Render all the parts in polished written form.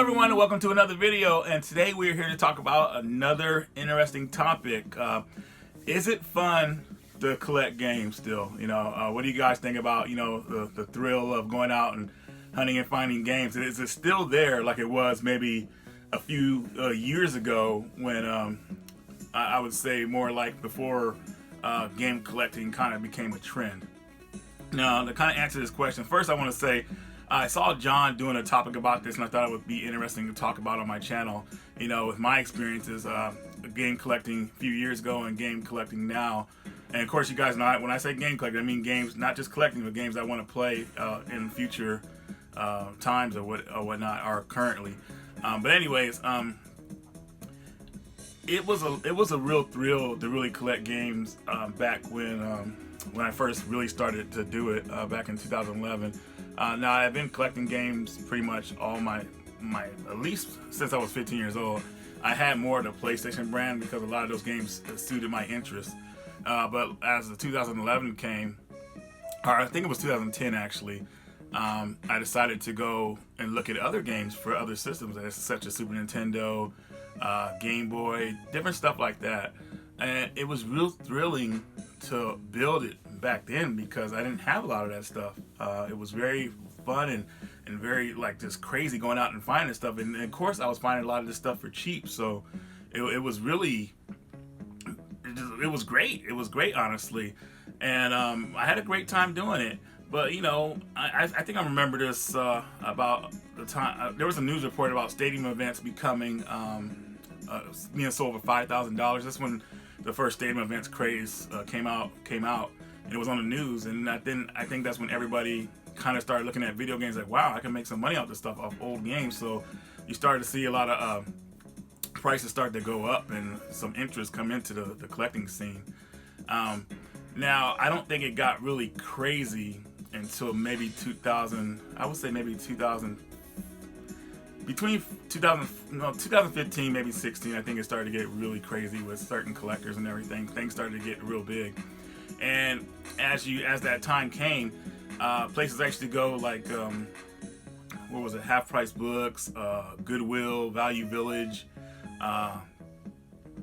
everyone, and welcome to another video. And today we're here to talk about another interesting topic. Is it fun to collect games still? What do you guys think about the thrill of going out and hunting and finding games? Is it still there like it was maybe a few years ago when I would say more like before game collecting kind of became a trend? Now, to kind of answer this question, first I want to say I saw John doing a topic about this, and I thought it would be interesting to talk about on my channel. With my experiences, game collecting a few years ago and game collecting now. And of course, you guys know when I say game collecting, I mean games, not just collecting, but games I want to play in future times or whatnot, or currently. But anyways, it was a real thrill to really collect games back when I first really started to do it back in 2011. Now I've been collecting games pretty much all my at least since I was 15 years old. I had more of the PlayStation brand because a lot of those games suited my interests. But as the 2011 came, or I think it was 2010 actually, I decided to go and look at other games for other systems, such as Super Nintendo, Game Boy, different stuff like that. And it was real thrilling to build it back then because I didn't have a lot of that stuff. It was very fun and very like just crazy going out and finding stuff. And of course I was finding a lot of this stuff for cheap. So it was really, it was great. It was great, honestly. And I had a great time doing it. But I think I remember this about the time, there was a news report about stadium events becoming being sold for $5,000. That's when the first stadium events craze came out, and it was on the news. And I think that's when everybody kind of started looking at video games like, wow, I can make some money off this stuff, off old games. So you started to see a lot of prices start to go up and some interest come into the collecting scene. Now, I don't think it got really crazy until maybe 2000, I would say maybe 2000, between 2015, maybe 16, I think it started to get really crazy with certain collectors and everything. Things started to get real big. And as that time came, places actually go like, what was it, Half Price Books, Goodwill, Value Village,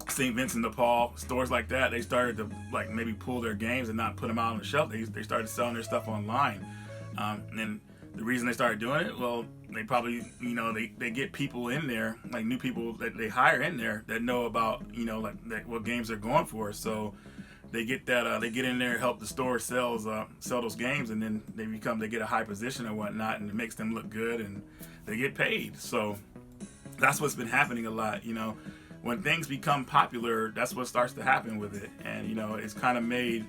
St. Vincent de Paul, stores like that, they started to like maybe pull their games and not put them out on the shelf. They started selling their stuff online. And then the reason they started doing it, well, they probably, they get people in there, like new people that they hire in there that know about, what games they're going for. So they get that, they get in there, help the store sell those games, and then they get a high position and whatnot, and it makes them look good, and they get paid. So that's what's been happening a lot, When things become popular, that's what starts to happen with it. And, it's kind of made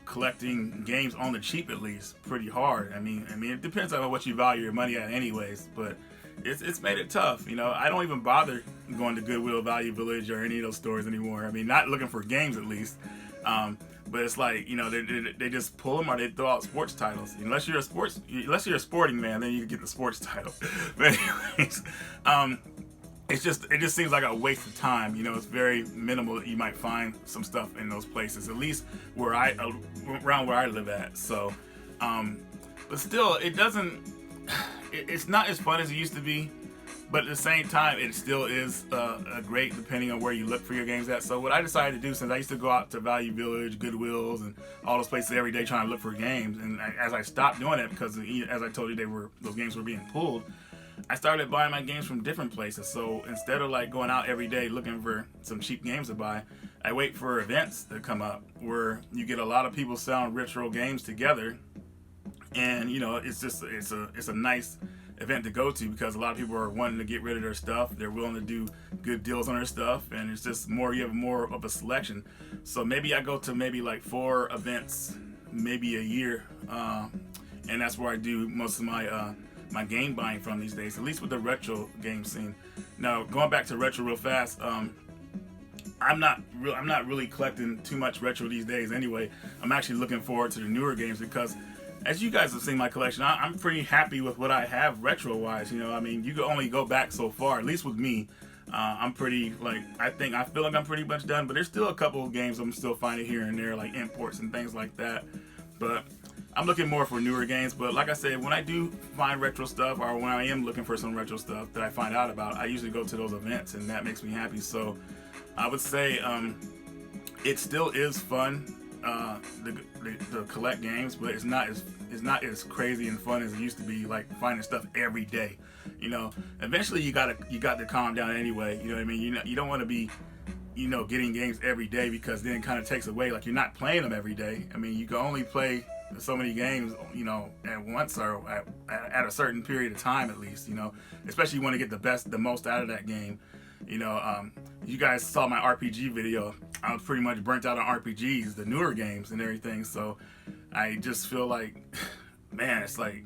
collecting games on the cheap, at least, pretty hard. I mean, it depends on what you value your money at anyways, but it's made it tough. I don't even bother going to Goodwill, Value Village, or any of those stores anymore. I mean, not looking for games, at least. But it's like, they just pull them, or they throw out sports titles. Unless you're a sporting man, then you get the sports title. But anyways, it just seems like a waste of time. It's very minimal that you might find some stuff in those places, at least around where I live at. So, but still, it's not as fun as it used to be, but at the same time, it still is a great, depending on where you look for your games at. So what I decided to do, since I used to go out to Value Village, Goodwills, and all those places every day trying to look for games, and as I stopped doing it, because as I told you, those games were being pulled, I started buying my games from different places. So instead of like going out every day looking for some cheap games to buy, I wait for events to come up where you get a lot of people selling retro games together, and it's a nice event to go to because a lot of people are wanting to get rid of their stuff. They're willing to do good deals on their stuff, and it's just you have more of a selection. So maybe I go to maybe like 4 events, maybe a year, and that's where I do most of my game buying from these days, at least with the retro game scene. Now, going back to retro real fast, I'm not really collecting too much retro these days anyway. I'm actually looking forward to the newer games because, as you guys have seen my collection, I'm pretty happy with what I have retro-wise. You can only go back so far, at least with me. I'm pretty, I feel like I'm pretty much done, but there's still a couple of games I'm still finding here and there, like imports and things like that. But I'm looking more for newer games, but like I said, when I do find retro stuff, or when I am looking for some retro stuff that I find out about, I usually go to those events, and that makes me happy. So I would say it still is fun to collect games, but it's not as crazy and fun as it used to be, like finding stuff every day. You know, eventually you got to calm down anyway. You know what I mean? You don't want to be, getting games every day, because then it kind of takes away, like, you're not playing them every day. I mean, you can only play so many games, at once, or at a certain period of time at least, especially you want to get the most out of that game. You guys saw my RPG video. I was pretty much burnt out on RPGs, the newer games and everything. So I just feel like, man, it's like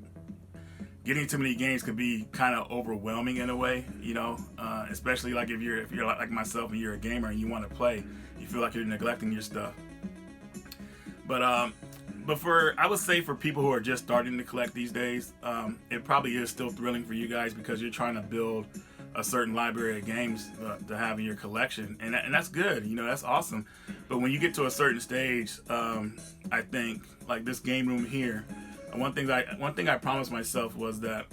getting too many games could be kind of overwhelming in a way, especially like if you're like myself and you're a gamer and you want to play, you feel like you're neglecting your stuff. But I would say for people who are just starting to collect these days, it probably is still thrilling for you guys, because you're trying to build a certain library of games to have in your collection, and that's good. That's awesome. But when you get to a certain stage, I think, like this game room here, one thing I promised myself was that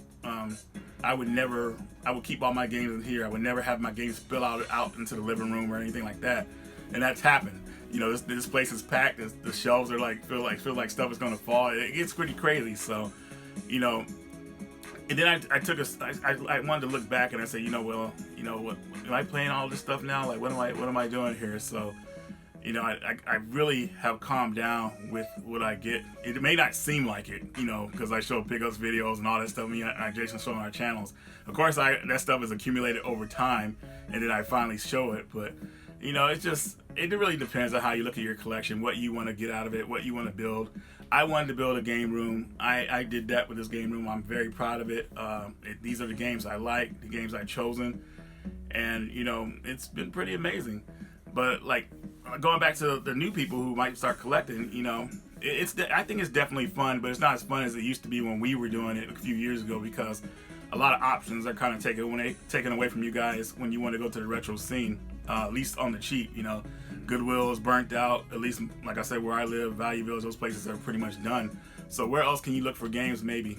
I would keep all my games in here. I would never have my games spill out into the living room or anything like that, and that's happened. This place is packed. The shelves are feel like stuff is gonna fall. It gets pretty crazy. So, and then I wanted to look back, and I said, what am I playing all this stuff now? Like, what am I doing here? So, I really have calmed down with what I get. It may not seem like it, because I show pickups videos and all that stuff. Me and Jason show on our channels. Of course, that stuff is accumulated over time, and then I finally show it. But it really depends on how you look at your collection, what you want to get out of it, what you want to build. I wanted to build a game room. I did that with this game room. I'm very proud of it. These are the games I like, the games I've chosen, and it's been pretty amazing. But like, going back to the new people who might start collecting, I think it's definitely fun, but it's not as fun as it used to be when we were doing it a few years ago, because a lot of options are kind of taken away from you guys when you want to go to the retro scene, at least on the cheap. Goodwill is burnt out. At least, like I said, where I live, Value Village, those places are pretty much done. So where else can you look for games? Maybe,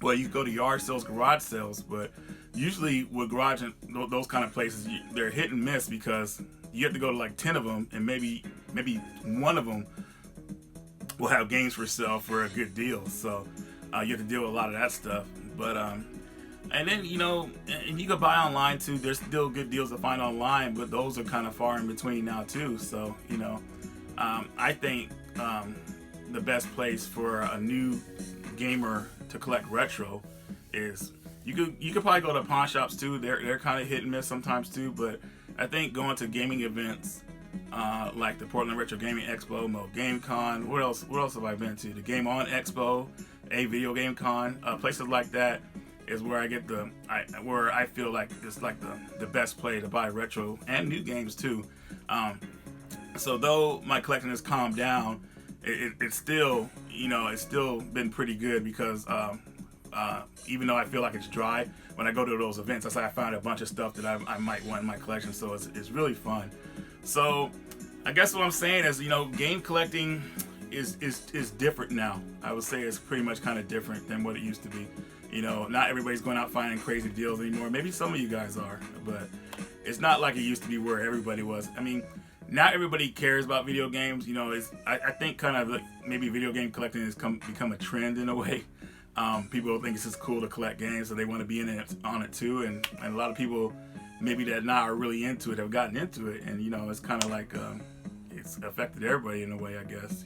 well, you go to yard sales, garage sales, but usually with garage and those kind of places, they're hit and miss, because you have to go to like 10 of them, and maybe one of them will have games for sale for a good deal. So you have to deal with a lot of that stuff. But and then and you can buy online too. There's still good deals to find online, but those are kind of far in between now too. So I think the best place for a new gamer to collect retro is you could probably go to pawn shops too. They're kind of hit and miss sometimes too. But I think going to gaming events like the Portland Retro Gaming Expo, Mo Game Con. What else have I been to? The Game On Expo, a Video Game Con. Places like that is where I get where I feel like it's like the best play to buy retro and new games too. So though my collection has calmed down, it's still it's still been pretty good, because even though I feel like it's dry, when I go to those events, I found a bunch of stuff that I might want in my collection. So it's really fun. So I guess what I'm saying is, game collecting is different now. I would say it's pretty much kind of different than what it used to be. Not everybody's going out finding crazy deals anymore. Maybe some of you guys are, but it's not like it used to be where everybody was. I mean, not everybody cares about video games. I think kind of like maybe video game collecting has become a trend in a way. People think it's just cool to collect games, so they want to be on it too. And a lot of people maybe that now are really into it have gotten into it, and it's kind of like it's affected everybody in a way, I guess.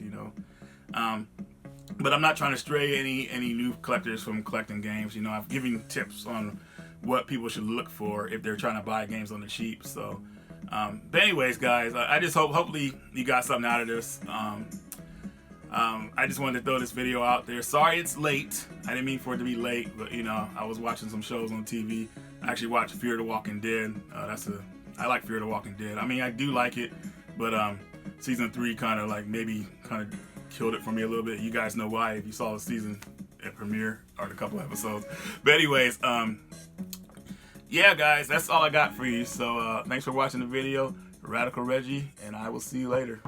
But I'm not trying to stray any new collectors from collecting games. I've given tips on what people should look for if they're trying to buy games on the cheap. So, but anyways, guys, I just hopefully you got something out of this. I just wanted to throw this video out there. Sorry it's late. I didn't mean for it to be late, but I was watching some shows on TV. I actually watched Fear the Walking Dead. I like Fear the Walking Dead. I mean, I do like it, but season 3 kind of killed it for me a little bit. You guys know why if you saw the season at premiere or the couple episodes. But anyways, yeah, guys, that's all I got for you. So thanks for watching the video. Radical Reggie, and I will see you later.